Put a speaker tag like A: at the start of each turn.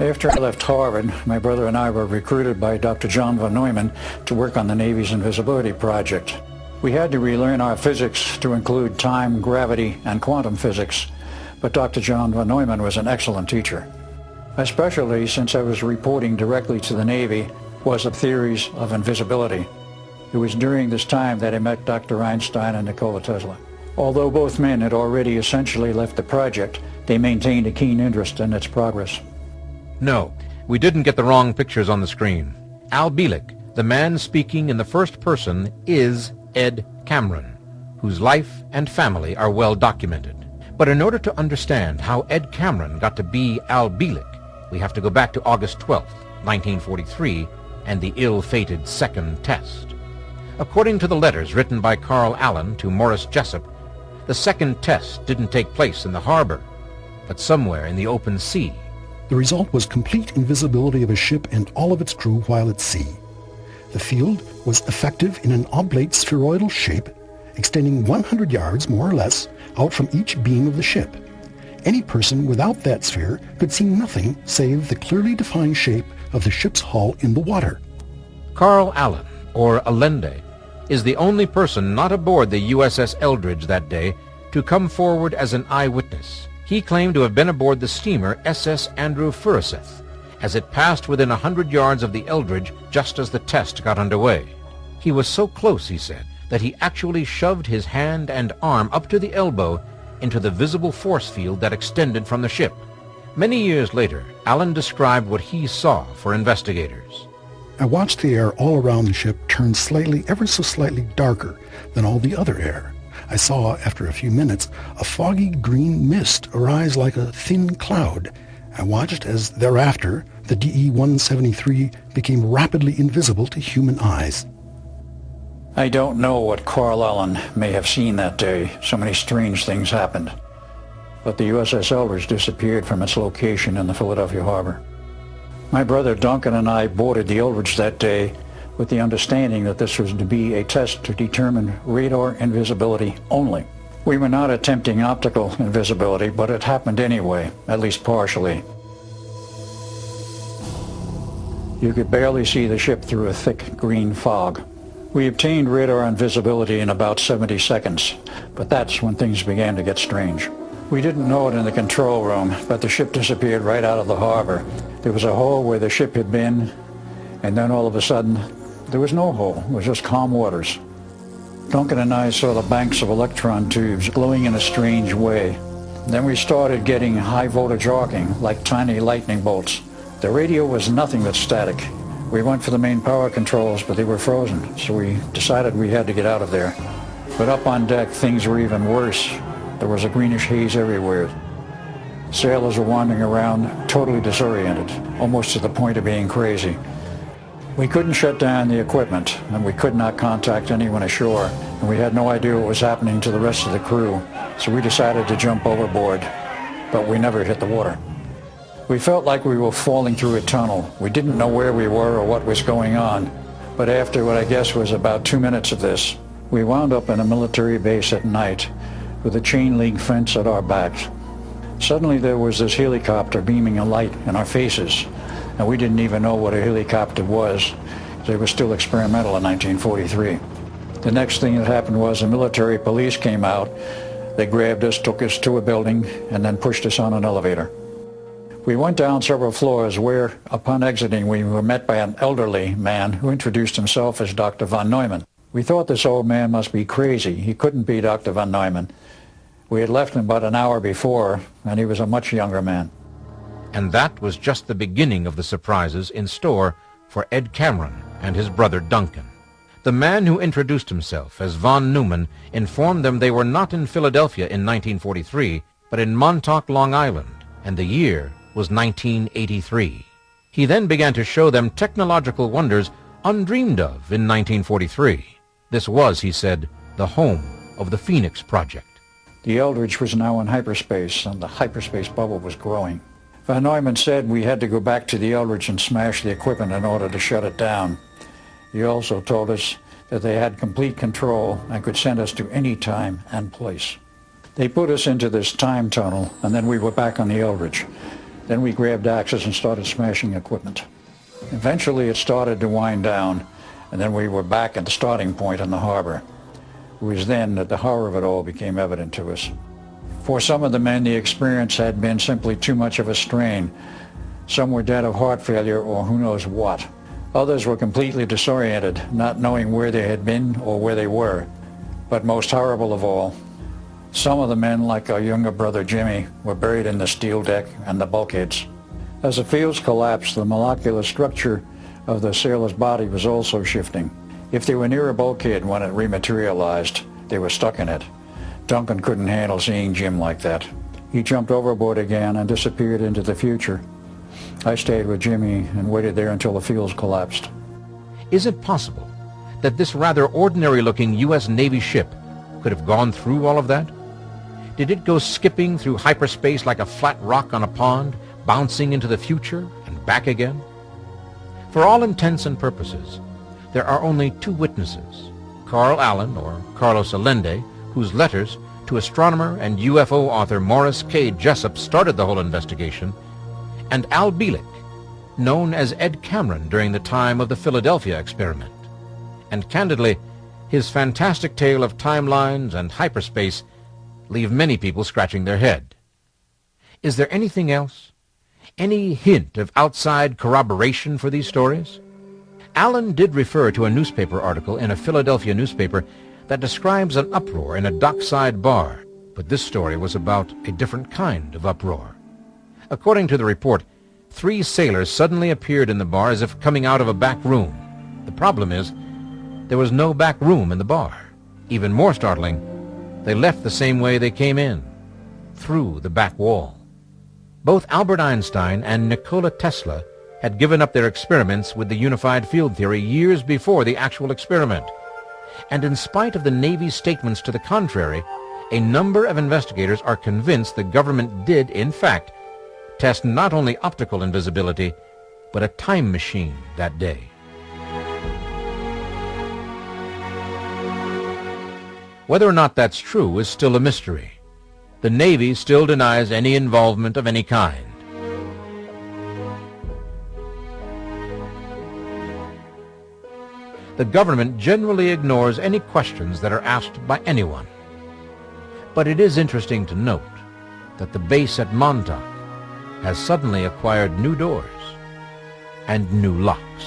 A: After I left Harvard, my brother and I were recruited by Dr. John von Neumann to work on the Navy's invisibility project. We had to relearn our physics to include time, gravity, and quantum physics, but Dr. John von Neumann was an excellent teacher. My specialty, since I was reporting directly to the Navy, was the theories of invisibility. It was during this time that I met Dr. Einstein and Nikola Tesla. Although both men had already essentially left the project, they maintained a keen interest in its progress.
B: No, we didn't get the wrong pictures on the screen. Al Bielek, the man speaking in the first person, is Ed Cameron, whose life and family are well documented. But in order to understand how Ed Cameron got to be Al Bielek, we have to go back to August 12, 1943, and the ill-fated second test. According to the letters written by Carl Allen to Morris Jessup, the second test didn't take place in the harbor, but somewhere in the open sea.
C: The result was complete invisibility of a ship and all of its crew while at sea. The field was effective in an oblate spheroidal shape, extending 100 yards, more or less, out from each beam of the ship. Any person without that sphere could see nothing save the clearly defined shape of the ship's hull in the water.
B: Carl Allen, or Allende, is the only person not aboard the USS Eldridge that day to come forward as an eyewitness. He claimed to have been aboard the steamer SS Andrew Furuseth as it passed within 100 yards of the Eldridge just as the test got underway. He was so close, he said, that he actually shoved his hand and arm up to the elbow into the visible force field that extended from the ship. Many years later, Allen described what he saw for investigators.
C: I watched the air all around the ship turn slightly, ever so slightly darker than all the other air. I saw, after a few minutes, a foggy green mist arise like a thin cloud. I watched as thereafter the DE-173 became rapidly invisible to human eyes.
A: I don't know what Carl Allen may have seen that day. So many strange things happened. But the USS Eldridge disappeared from its location in the Philadelphia harbor. My brother Duncan and I boarded the Eldridge that day with the understanding that this was to be a test to determine radar invisibility only. We were not attempting optical invisibility, but it happened anyway, at least partially. You could barely see the ship through a thick green fog. We obtained radar invisibility in about 70 seconds, but that's when things began to get strange. We didn't know it in the control room, but the ship disappeared right out of the harbor. There was a hole where the ship had been, and then all of a sudden, there was no hole. It was just calm waters. Duncan and I saw the banks of electron tubes glowing in a strange way. Then we started getting high voltage arcing, like tiny lightning bolts. The radio was nothing but static. We went for the main power controls, but they were frozen, so we decided we had to get out of there. But up on deck, things were even worse. There was a greenish haze everywhere. Sailors were wandering around, totally disoriented, almost to the point of being crazy. We couldn't shut down the equipment, and we could not contact anyone ashore, and we had no idea what was happening to the rest of the crew, so we decided to jump overboard, but we never hit the water. We felt like we were falling through a tunnel. We didn't know where we were or what was going on, but after what I guess was about 2 minutes of this, we wound up in a military base at night with a chain link fence at our backs. Suddenly there was this helicopter beaming a light in our faces, and we didn't even know what a helicopter was. They were still experimental in 1943. The next thing that happened was the military police came out. They grabbed us, took us to a building, and then pushed us on an elevator. We went down several floors where, upon exiting, we were met by an elderly man who introduced himself as Dr. von Neumann. We thought this old man must be crazy. He couldn't be Dr. von Neumann. We had left him about an hour before, and he was a much younger man.
B: And that was just the beginning of the surprises in store for Ed Cameron and his brother Duncan. The man who introduced himself as von Neumann informed them they were not in Philadelphia in 1943, but in Montauk, Long Island, and the year was 1983. He then began to show them technological wonders undreamed of in 1943. This was, he said, the home of the Phoenix Project.
A: The Eldridge was now in hyperspace, and the hyperspace bubble was growing. Von Neumann said we had to go back to the Eldridge and smash the equipment in order to shut it down. He also told us that they had complete control and could send us to any time and place. They put us into this time tunnel, and then we were back on the Eldridge. Then we grabbed axes and started smashing equipment. Eventually it started to wind down, and then we were back at the starting point in the harbor. It was then that the horror of it all became evident to us. For some of the men, the experience had been simply too much of a strain. Some were dead of heart failure or who knows what. Others were completely disoriented, not knowing where they had been or where they were. But most horrible of all, some of the men, like our younger brother Jimmy, were buried in the steel deck and the bulkheads. As the fields collapsed, the molecular structure of the sailor's body was also shifting. If they were near a bulkhead when it rematerialized, they were stuck in it. Duncan couldn't handle seeing Jim like that. He jumped overboard again and disappeared into the future. I stayed with Jimmy and waited there until the fields collapsed.
B: Is it possible that this rather ordinary-looking U.S. Navy ship could have gone through all of that? Did it go skipping through hyperspace like a flat rock on a pond, bouncing into the future and back again? For all intents and purposes, there are only two witnesses, Carl Allen, or Carlos Allende, whose letters to astronomer and UFO author Morris K. Jessup started the whole investigation, and Al Bielek, known as Ed Cameron during the time of the Philadelphia experiment. And candidly, his fantastic tale of timelines and hyperspace leave many people scratching their head. Is there anything else? Any hint of outside corroboration for these stories? Allen did refer to a newspaper article in a Philadelphia newspaper that describes an uproar in a dockside bar, but this story was about a different kind of uproar. According to the report, 3 sailors suddenly appeared in the bar as if coming out of a back room. The problem is, there was no back room in the bar. Even more startling, they left the same way they came in, through the back wall. Both Albert Einstein and Nikola Tesla had given up their experiments with the unified field theory years before the actual experiment. And in spite of the Navy's statements to the contrary, a number of investigators are convinced the government did, in fact, test not only optical invisibility, but a time machine that day. Whether or not that's true is still a mystery. The Navy still denies any involvement of any kind. The government generally ignores any questions that are asked by anyone. But it is interesting to note that the base at Montauk has suddenly acquired new doors and new locks.